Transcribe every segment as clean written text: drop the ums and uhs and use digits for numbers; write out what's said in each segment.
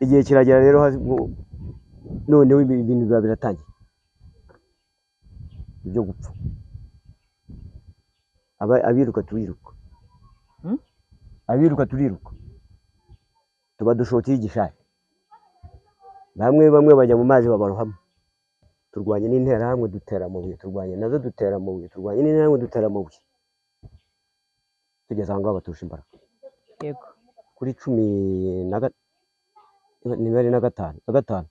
igihe kiragera rero noneho ibintu biba biratangiye ibyo gupfa. Abiruka turiruka, abiruka turiruka, tuba dushoteye igishari. Bamwe bajya mu mazi babarohamo. Turwanye n'interahamwe dutera amabuye, turwanye nazo dutera amabuye, turwanye n'interahamwe dutera amabuye, tugeze aho ngaho baturusha imbaraga. Yego. Kuri 15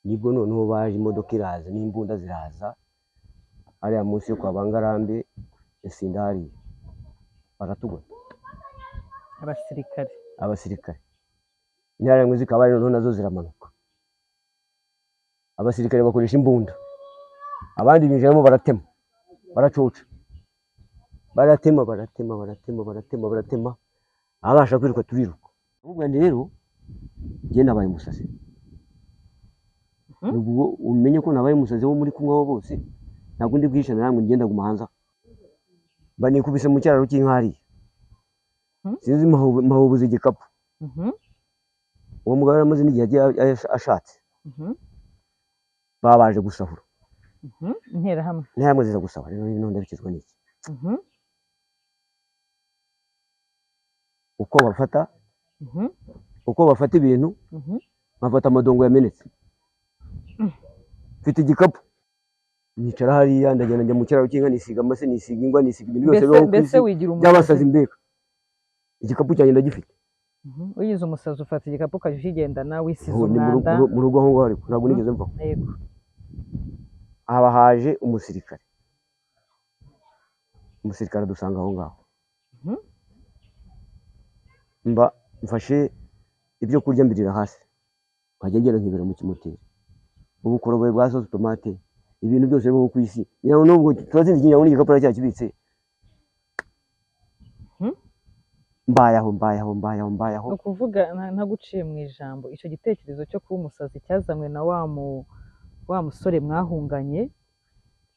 nibwo noneho baje imodoka iraza n'imbunda ziraza ariya munsi yo kwa Bangarambe Esinda hariya baratugota. Abasirikare interahamwe zikaba ari noneho nazo ziramanuka. Abasirikare bakoresha imbunda, abandi binjiramo baratema, baracoca, baratema, abasha kwiruka turiruka. Ubwo rero njye nabaye umusazi. Ubwo umenye ko nabaye umusazi wo muri kumwe abo bose, ntabwo ndi bwishana namwe ngenda gumanza. Banikubise mu cyararo cy'inkari. Sinzi mahubuze igikapu. Uwo mugabo amaze n'igihe ashatse. Babaje gusahura. Interahamwe ziza gusahura, rero none ndabikizwa n'iki. Uko bafata ibintu, bafata amadongo yamenetse. Mfite igikapu, nicara hariya ndagenda njya mu cyararo cy'inka nisiga amase, nisiga ingwa, nisiga ibintu byose mbese wigira umusazi by'abasazi mbega. Igikapu cyanjye ndagifite. Uyize umusazi ufata igikapu ukajya ukigendana wisize umwanda. Mu rugo aho ngaho ariko ntabwo nigeze mvaho. Yego. Haba haje umusirikare dusanga aho ngaho. Mba mfashe ibyo kurya mbirira hasi, nkajya ngera nkibera mu kimoteri. Ubukoroboye bwa sosi tomate, ibintu byose bwo ku isi, nubwo turazinze ikinyabwo n'igikapu cyakibitse. Mbayaho. Ukuvuga ntaguciye mu ijambo, icyo gitekerezo cyo kuba umusazi cyazanywe na wa musore mwahunganye,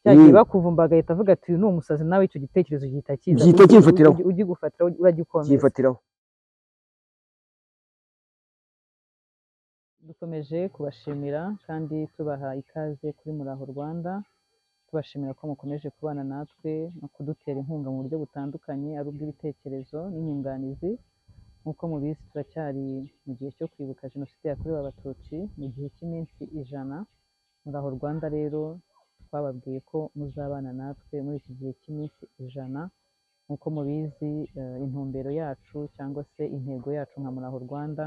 cyagiye bakuvumba agahita avuga ati uyu ni umusazi, nawe icyo gitekerezo gihita kimfatiraho, ugigufatira uragikomeza. Kimfatiraho. Dukomeje kubashimira kandi tubaha ikaze kuri Muraho Rwanda, tubashimira ko mukomeje kubana natwe no kudutera inkunga mu buryo butandukanye, ari ubw'ibitekerezo n'inyunganizi. Nk'uko mubizi turacyari mu gihe cyo kwibuka Jenoside yakorewe Abatutsi mu gihe cy'iminsi 100. Muraho Rwanda rero twababwiye ko muzabana natwe muri iki gihe cy'iminsi 100. Nk'uko mubizi intumbero yacu cyangwa se intego yacu nka Muraho Rwanda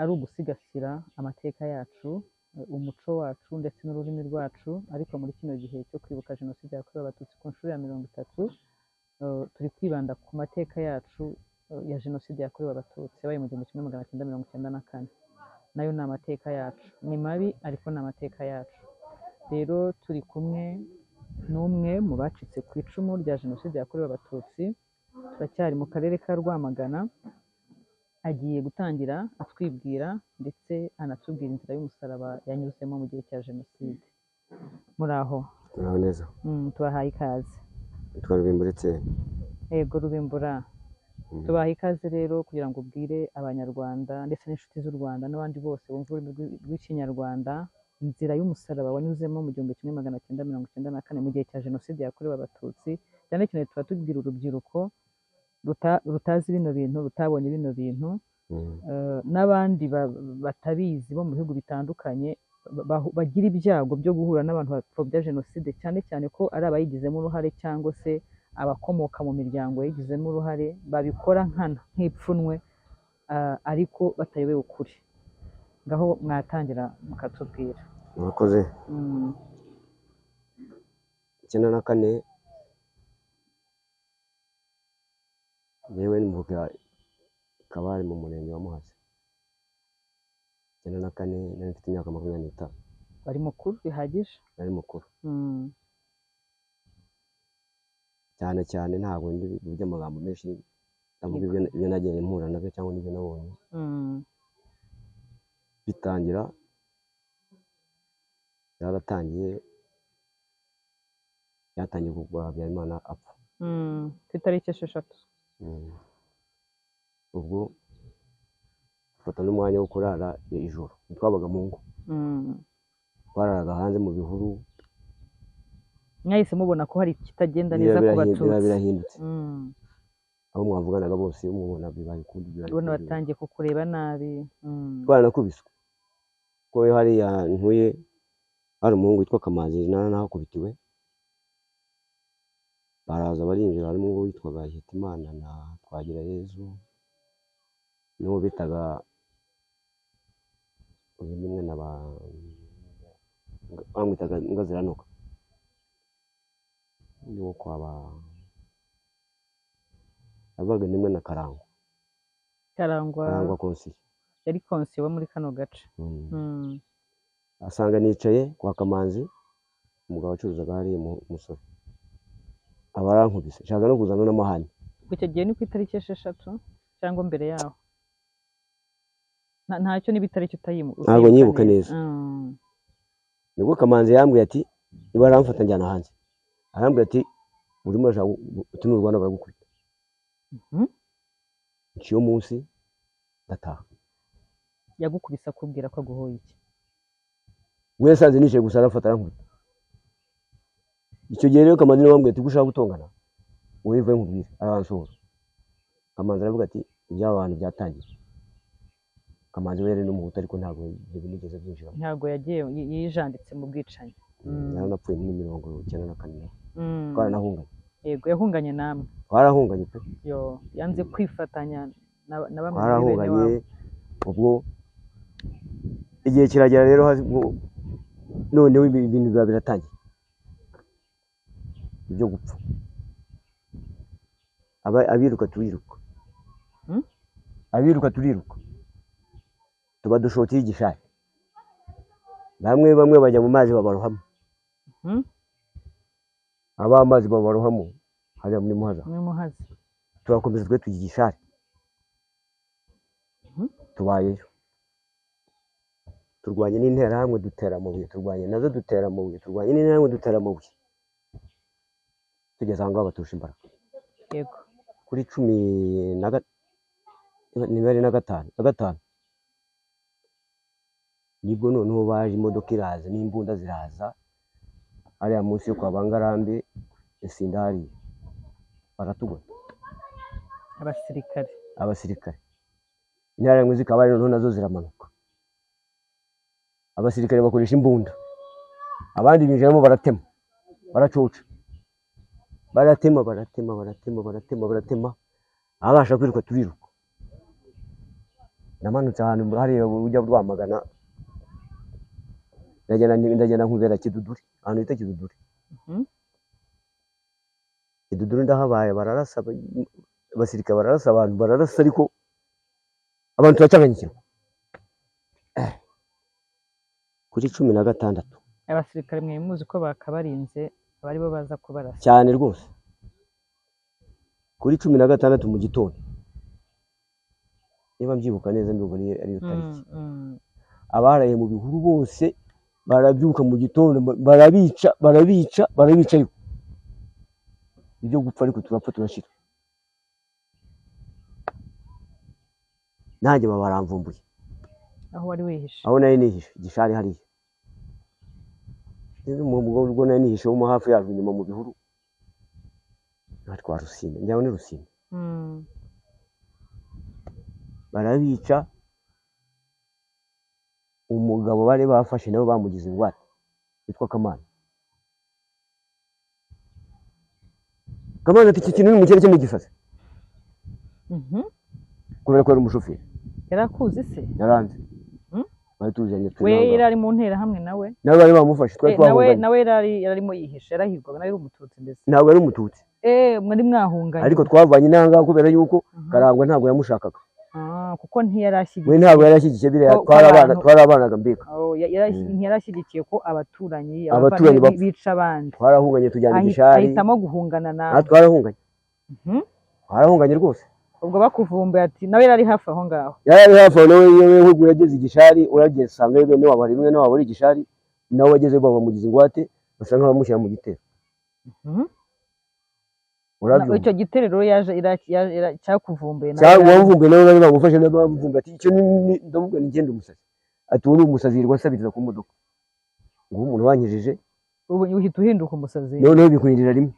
ari ugusigasira amateka yacu, umuco wacu ndetse n'ururimi rwacu. Ariko muri kino gihe cyo kwibuka Jenoside yakorewe Abatutsi ku nshuro ya 30, turi kwibanda ku mateka yacu ya Jenoside yakorewe Abatutsi yabaye mu 1994. Nayo ni amateka yacu, ni mabi ariko ni amateka yacu. Rero turi kumwe n'umwe mu bacitse ku icumu rya Jenoside yakorewe Abatutsi, turacyari mu karere ka Rwamagana. Agiye gutangira atwibwira ndetse anatubwira inzira y'umusaraba yanyuzemo mu gihe cya Jenoside. Muraho. Muraho neza. Tubahaye ikaze. Rubimbura. Yego, Rubimbura. Tubahaye ikaze rero kugira ngo ubwire abanyarwanda ndetse n'inshuti z'u Rwanda n'abandi bose bumva ururimi rw'ikinyarwanda inzira y'umusaraba wanyuzemo mu 1994 mu gihe cya Jenoside yakorewe Abatutsi. Cyane cyane tuba tubwira urubyiruko rutazi bino bintu, rutabonye bino bintu, n'abandi batabizi bo mu bihugu bitandukanye bagira ibyago byo guhura n'abantu bapfobya Jenoside, cyane cyane ko ari abayigizemo uruhare cyangwa se abakomoka mu miryango yayigizemo uruhare, babikora nk'ipfunwe ariko batayobewe ukuri. Ngaho mwatangira mukatubwira. Murakoze. 94 yewe mvuga Kabare mu murenge wa Muhazi. 94 nari mfite imyaka 25. Bari mukuru bihagije? Nari mukuru. Cyane ntabwo ndi burya amagambo menshi, ndavuga ibyo nagiye impura nabyo cyangwa n'ibyo nabonye. Bitangira byatangiye kugwa Habyarimana apfa. Ku itariki 6. Ubwo dufata n'umwanya wo kurara ijoro twabaga mu ngo twararaga hanze mu bihuru. Mwahise mubona ko hari ikitagenda neza ku Batutsi birahindutse aho mwavuganaga bose umubona bibaye ukundi ubona batangiye kukureba nabi. Twaranakubiswe ko hariya ntuye hari umuhungu witwa Kamanzi nahakubitiwe, baraza barinjira harimo uwo witwaga Hitimana na Twagirayezu n'uwo bitaga nimwe bamwitaga Ngaziranuka niwo kwaba abaga nimwe na Karangwa konsiye yari konsiye wo muri kano gace. Asanga nicaye kwa Kamanzi umugabo acuruzaga hariya umusore abarankubise nshaka no kuzana n'amahane. Icyo gihe ni ku itariki 6 cyangwa mbere yaho ntacyo n'ibitariki utayimuka ntabwo nyibuka neza. Nibwo Kamanzi yambwiye ati niba aramfata njyana hanze arambwira ati urimo utunura Rwanda baragukubita. Iciyo munsi ndataha. Yagukubisa kubwira ko aguhoye iki? We sanze nicaye gusa arafata arankubita. Icyo gihe rero Kamanzi niwe wambwiye ati gushaka gutongana wowe vuye nkubwire aransohora. Kamanzi aravuga ati iby'abantu byatangiye. Kamanzi we rero n'umuhutu ariko ntabwo binigeze byinjira. Ntabwo yagiye yijanditse mu bwicanyi. Naranapfuye muri 1994. Twaranahunganye. Yego yahunganye namwe. Twarahunganye pe. Yo yanze kwifatanya na bamwe muri bene wabo. Ubwo igihe kiragera rero noneho ibintu biba biratangiye ibyo gupfa. Abiruka turiruka. Abiruka turiruka. Tuba dushoteye igishari. Bamwe bajya mu mazi babarohamo. Abamazi babarohamo hariya muri Muhaza. Turakomeza twe tugira igishari. Tubayeyo. Turwanye n'intera hamwe dutera amabuye, turwanye nazo dutera amabuye, turwanye n'intera hamwe dutera amabuye. Tugeze aho ngaho batusha imbaraga. Yego. Kuri 15 nibwo noneho baje imodoka iraza n'imbunda ziraza hariya munsi yo kwa Bangarambe Sindari baratugota. Abasirikare intara yangu zikaba rero nazo ziramanuka. Abasirikare bakoresha imbunda abandi binjiramo baratema baracoca baratema abasha kwiruka turiruka. Namanutse ahantu hariya ujya Rwamagana ndagenda nkubera Kiduduri ahantu bita Kiduduri. Kiduduri ndahabaye bararasa abasirikare bararasa abantu bararasa ariko abantu turacanganyikirwa. Kuri 16 abasirikare mwe muzi ko bakabarinze abari bo baza kubarasa cyane rwose. Kuri 16 mu gitondo niba mbyibuka neza ndumva ari tariki abaraye mu bihuru bose barabyuka mu gitondo barabica ariko ibyo gupfa ariko turapfa turashira. Nanjye babaramvumbuye aho wari wihishe. Aho nari nihishe igishari hariya mu ubwo nari nihishe wo hafi yaje inyuma mu bihuru natwa Rusine njyaho ni Rusine. Barabica umugabo bari bafashe nabo bamugize ingwate yitwa Kamana ati iki kintu ni mu kirere cy'umugisazi. Kubera ko ari umushoferi yarakuzi se yaranze batuzanye we yari mu ntera hamwe nawe bari bamufashe nawe yararimo yihishe yarahirwaga nawe ari umututsi mbese. Ntabwo ari umututsi mwari mwahunganye ariko twavanye nanga kubera yuko Karangwa ntabwo yamushakaga kuko ntiyarashyigikiye. We ntabwo yarashyigikiye biriya twarabanaga mbika. Ntiyarashyigikiye ko abaturanyi bica abandi. Twarahunganye tujyana igishari ahitamo guhungana nawe. Twarahunganye twarahunganye rwose. Ubwo bakuvumbuye ati nawe yari hafi aho ngaho. Yari hafi aho nawe yewe yageze igishari urageze sanga bene wabo rimwe no waburi igishari nawe wageze baba mugize ingwate basa nkaho bamushyira mu gitero. urabyumva icyo giterero yaje cyakuvumbuye wamvumbuye nawe bari bamufashe nabo bamvumbuye ati icyo ndamubwira ni ngende umusazi ati uwo ni umusazi yirirwa asabiriza ku modoka ngo umuntu wanyijije ubu uhita uhinduka umusazi noneho bikwinjira rimwe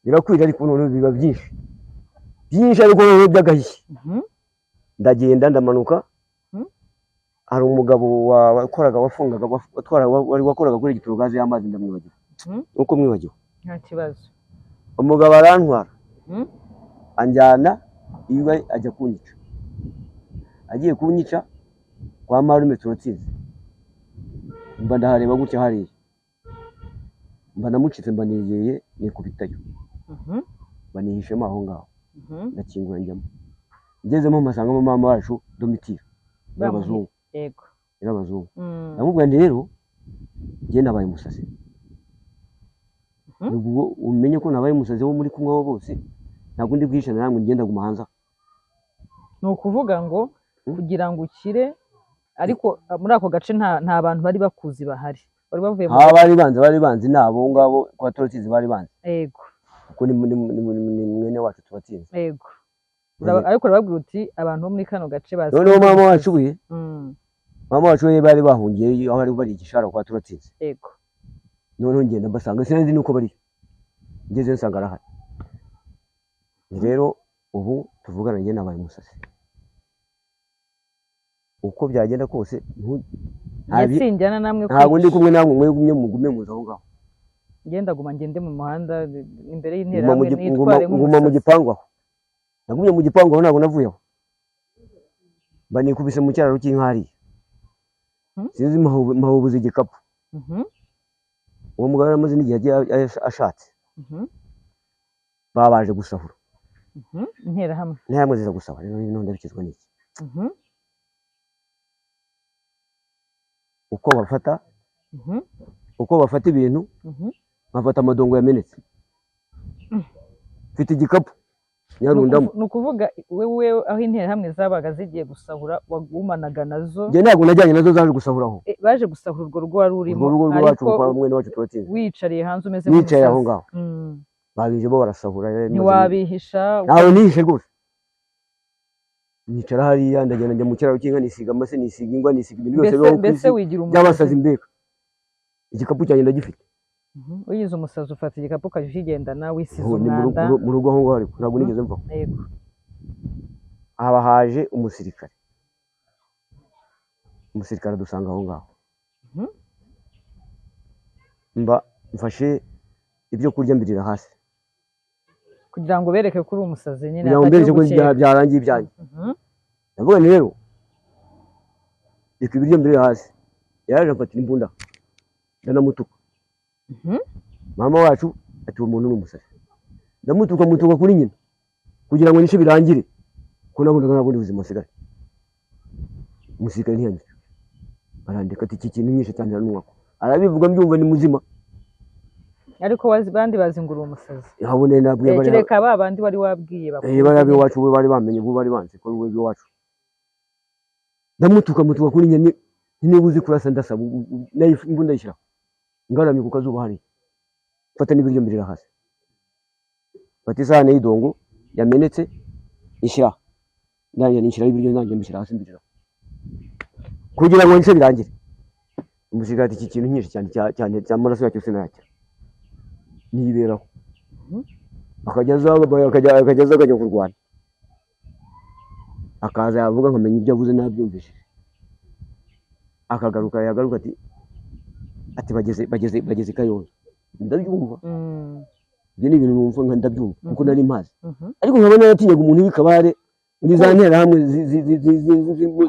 birakwira ariko noneho biba byinshi ariko noneho by'agahiye ndagenda ndamanuka hari umugabo wakoraga wafungaga wakoraga kuri giturugazi y'amazi ndamwibagiwe nuko mwibagiwe nta kibazo umugabo arantwara anjyana iwe ajya kunyica agiye kunyica kwa marume turotsinze mba ndahareba gutya hariya mba namucitse mba nigeye nikubitayo banihishemo aho ngaho ndakingura njyamo ngezemo mpasangamo mama wacu Domitira y'abazungu yego y'abazungu ndamubwira ndi rero njye nabaye umusazi ubwo umenye ko nabaye umusazi wo muri kumwe abo bose ntabwo ndi bwishana namwe ngenda gumahanza ni ukuvuga ngo kugira ngo ukire ariko muri ako gace nta bantu bari bakuzi bahari bari bavuye bari banzi nabo ngabo kwa Torotizi bari banzi yego kuko ni mwene wacu tubatsinze yego ariko urababwira uti abantu bo muri kano gace bazi noneho mama wacu we mama wacu we bari bahungiye aho bari bari igishara kwa Torotizi yego noneho ngenda mbasanga sinzi nuko bari ngeze nsanga arahari rero ubu tuvugana njye nabaye umusazi uko byagenda kose ntasinjyana namwe ntabwo ndi kumwe namwe mwegumye mugume muza aho ngaho ngenda guma ngende mu muhanda imbere y'interahamwe nitware nguma mu gipangu aho nagumye mu gipangu aho ntabwo navuye aho mba nikubise mu cyararo cy'inkari sinzi mahubuze igikapu uwo mugabo yaramaze n'igihe ashatse babaje gusahura interahamwe ziza gusaba rero none ndabikizwa n'iki uko bafata ibintu nkafata amadongo yamenetse mfite igikapu nyarundamo ni ukuvuga wewe aho interahamwe zabaga zigiye gusahura wagumanaga nazo njye ntabwo najyanye nazo zaje gusahuraho baje gusahura urwo rugo wari urimo ariko mwene wacu tubatsinze wicariye hanze umeze nk'umusazi aho ngaho babije bo barasahura ntiwabihisha ntawe nihishe rwose nicara hariya ndagenda njya mu kiraro cy'inka nisiga amase nisiga ingwa nisiga ibintu byose mbese wigira umusazi by'abasazi mbega igikapu cyanjye ndagifite uyize umusazi ufata igikapu ukajya ukigendana wisize umwanda mu rugo aho ngaho ariko ntabwo nigeze mvaho haba haje umusirikare adusanga aho ngaho mba mfashe ibyo kurya mbirira hasi kugira ngo bereke ko uri umusazi nyine kugira ngo mbereke ko byarangiye ibyanjye ndavuga nti rero reka ibiryo mbirira hasi yaraje amfatira imbunda ndanamutuka mama wacu ati uwo muntu ni umusazi mutuka kuri nyina kugira ngo nishe birangire ko nabonaga nta bundi buzima asigaye umusirikare ntiyanyura arandika ati iki kintu nyinshi cyane n'umwaka arabivuga mbyumva ni muzima ariko bandi bazi ngo uri umusazi habone nabwiye bari kereka babandi wari wabwiye bari wacu we bari bamenye bo bari banze ko we wacu mutuka kuri nyina niba uzi kurasa ndasaba imbunda yishyira ngaramye ku kazuba hari fata n'ibiryo mbirira hasi fata isahane y'idongo yamenetse ishyira nanjye nishyiraho ibiryo nanjye mbishyira hasi mbirira kugira ngo nishe birangire umusirikare ati iki kintu nyinshi cyane cy'amaraso yacyo sinayakira niyiberaho akajya kurwana akaza yavuga nkamenya ibyo avuze nabyumvishije yagaruka ati bageze Kayonza ndabyumva ibyo ni ibintu numva nka ndabyumva kuko nari mpazi ariko nkaba naratinyaga umuntu w'ikabare muri za nterahamwe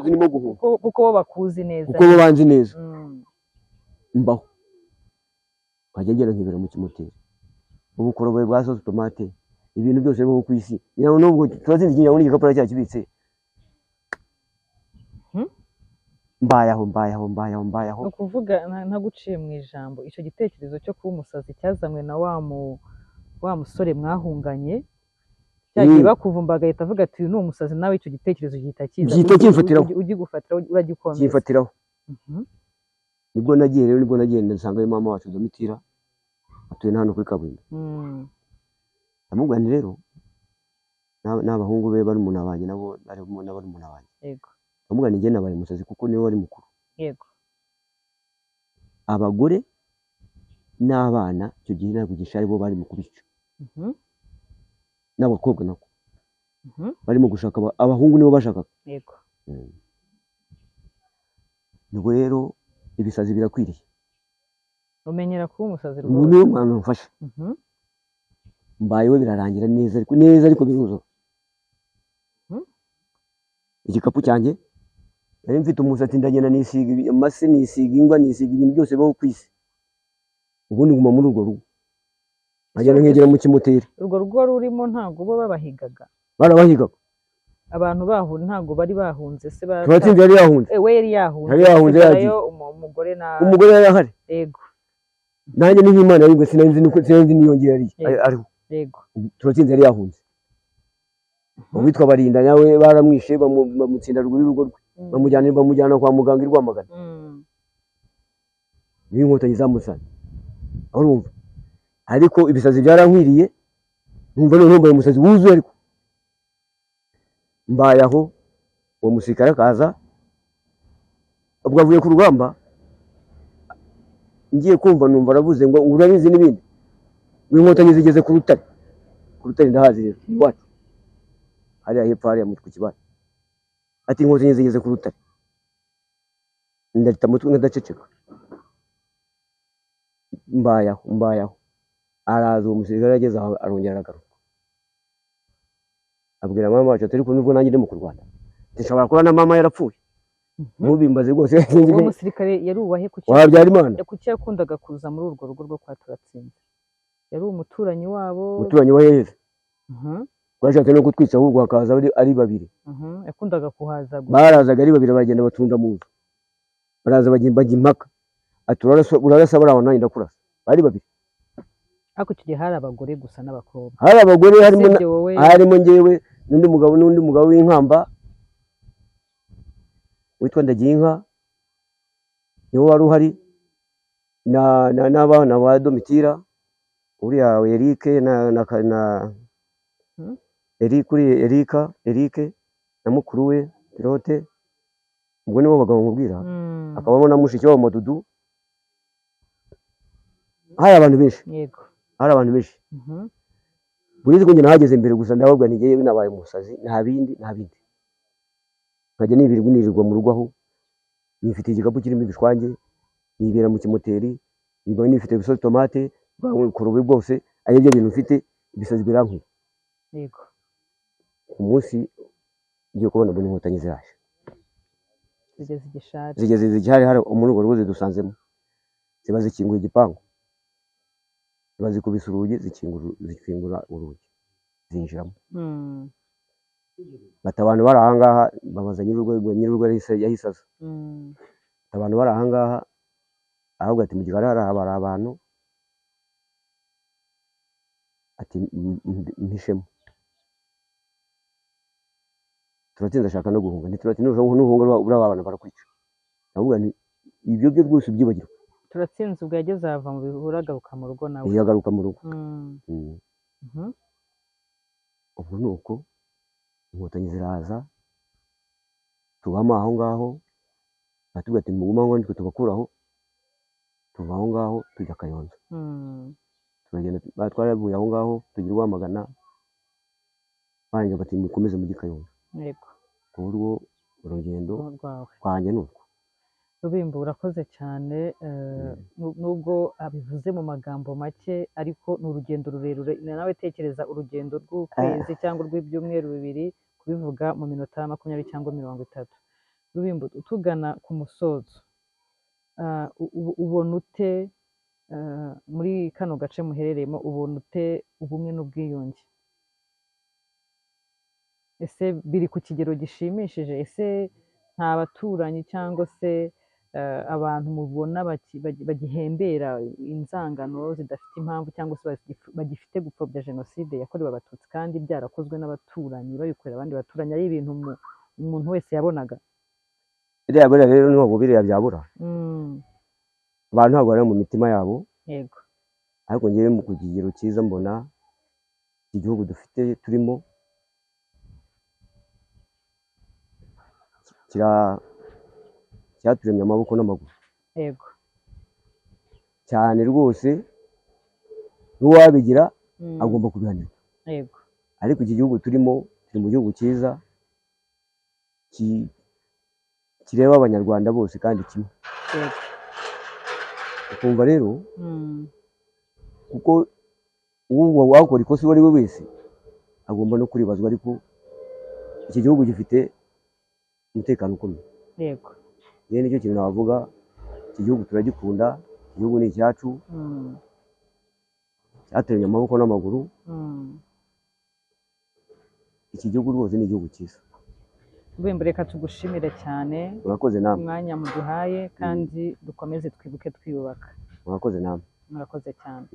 zirimo guhunga kuko bo bakuzi neza kuko bo banzi neza mbaho nkajya ngera nkibera mu kimoteri ubukoroboyi bwa sosi tomate ibintu byose bibaho ku isi nubwo turazinze ikinyabona igikapura cyakibitse mbayaho ni ukuvuga ntaguciye mu ijambo icyo gitekerezo cyo kuba umusazi cyazanywe na wa musore mwahunganye cyagiye bakuvumba agahita avuga ati uyu ni umusazi nawe icyo gitekerezo gihita kimfatiraho ugigufatiraho uragikomeza kimfatiraho nibwo nagiye nsanga mama wacu Domitira atuye hano kuri kaburimbo ndamubwira nti rero n'abahungu be bari umuntu abanjye nabo barimo n'abari umuntu abanjye yego ndamubwira nti njye nabaye umusazi kuko niwe wari mukuru yego abagore n'abana icyo gihe ntabwo gishari bo bari mu kubica n'abakobwa nako barimo gushaka abahungu nibo bashakaga yego nubwo rero ibisazi birakwiriye umenyera kuba umusazi ubu niwe mwana umfasha mbayeho birarangira neza ariko biruzura igikapu cyanjye nari mfite umusatsi ndagenda nisiga amase nisiga ingwa nisiga ibintu byose bibaho ku isi ubundi nguma muri urwo rugo nkagenda nkegera mu kimoteri urwo rugo wari urimo ntabwo bo babahigaga barabahigaga abantu bahunze ntabwo bari bahunze se turatsinze yari yahunze we yari yahunze yagiye umugore yari ahari yego nanjye ni nk'Imana yari sinzi niyongera ariho yego turatsinze yari yahunze uwitwa Barinda nawe baramwishe bamutsinda ruguru y'urugo rwe bamujyana kwa muganga i Rwamagana n'inkotanyi zamusanye urumva ariko ibisazi byarankwiriye numva noneho mbaye umusazi wuzuye ariko mbaye aho uwo musirikare akaza ubwo avuye ku rugamba ngiye kumva numva aravuze ngo urabizi n'ibindi inkotanyi zigeze ku rutare ndahazi rero iwacu hariya hepfo hariya mu kibaya ati inkotanyi zigeze ku rutare ndahita mutwe ndaceceka mbayaho araza uwo musirikare ageze aho arongera aragaruka abwira mama wacu ati ariko nubwo nanjye ndi mu Rwanda ndashobora kuba na mama yarapfuye mubimbaze rwose uwo musirikare yari uwahe kuki yakundaga kuza muri urwo rugo rwo kwa Turatsinze yari umuturanyi wa Yezu bashatse no kutwica ahubwo hakaza ari babiri yakundaga kuhaza barazaga ari babiri bagenda batunda mu nzu baraza bajya impaka ati urarasa baraho nanjye ndakurasa bari babiri ariko icyo gihe hari abagore gusa n'abakobwa hari abagore harimo njyewe n'undi mugabo w'inkamba witwa Ndagiyinka niwe wari uhari n'abana ba Domitira uriya Eric Eric na mukuru we Pilote ubwo nibo bagabo nkubwira akabamo na mushiki wa Madudu hari abantu benshi burizi ko njye nahageze imbere gusa ndababwa nigeye nabaye umusazi nta bindi nkajya nirirwa mu rugo aho nifite igikapu kirimo ibishwange nibera mu kimoteri niba nifite bisosi tomate bw'urubi bwose ari byo bintu mfite ibisazi birankwiye yego umunsi ngiye kubona mbona inkotanyi ziraje zigeze zigihari hari muri urwo rugo zidusanzemo ziba zikinguye igipangu ziba zikubise urugi zikingura urugi zinjiramo bati abantu bari ahangaha babaza nyir'urugo yahisaza abantu bari ahangaha ahubwo ati mu gikari hari abantu ati mpishemo Turatsinze ashaka no guhunga ntituratsinze nuhunga uriya abantu barakwica ahubwo ibyo byo rwose ubyibagirwa Turatsinze ubwo yageze ava mu bihuru agaruka mu rugo nawe yagaruka mu rugo ubwo ni uko inkotanyi ziraza tubamo aho ngaho batubwira ati muguma ngo nitwe tubakuraho tuva aho ngaho tujya Kayonza turagenda twaravuye aho ngaho tugira Rwamagana banjye bati mukomeze mujye Kayonza yego urwo urugendo kwanjye nuko Rubimbo urakoze cyane nubwo abivuze mu magambo make ariko ni urugendo rurerure nawe tekereza urugendo rw'ukwezi cyangwa rw'ibyumweru bibiri kubivuga mu minota 20 cyangwa 30 Rubimbo tugana ku musozo ubona ute muri kano gace muherereyemo ubona ute ubumwe n'ubwiyunge ese biri ku kigero gishimishije ese nta baturanyi cyangwa se abantu mubona bagihembera inzangano zidafite impamvu cyangwa se bagifite gupfobya jenoside yakorewe abatutsi kandi byarakozwe n'abaturanyi babikorera abandi baturanyi ari ibintu umuntu wese yabonaga biriya rero ntabwo biriya byabura abantu ntabwo bari mu mitima yabo yego ariko ngewe mu kigero cyiza mbona iki gihugu dufite turimo cyaturemye amaboko n'amaguru yego cyane rwose, n'uwabigira agomba kubihanirwa. yego Ariko iki gihugu turimo turi mu gihugu cyiza kireba abanyarwanda bose kandi kimwe. yego ukumva rero kuko uwo wakora ikosa uwo ari we wese agomba no kuribazwa, ariko iki gihugu gifite umutekano ukomeye. yego rero nicyo kintu navuga, iki gihugu turagikunda, igihugu ni icyacu, cyaturemye amaboko n'amaguru. Iki gihugu rwose ni igihugu cyiza. Rwembo, reka tugushimire cyane. Murakoze namwe. Umwanya muduhaye kandi dukomeze twibuke twiyubaka. Murakoze namwe. Murakoze cyane.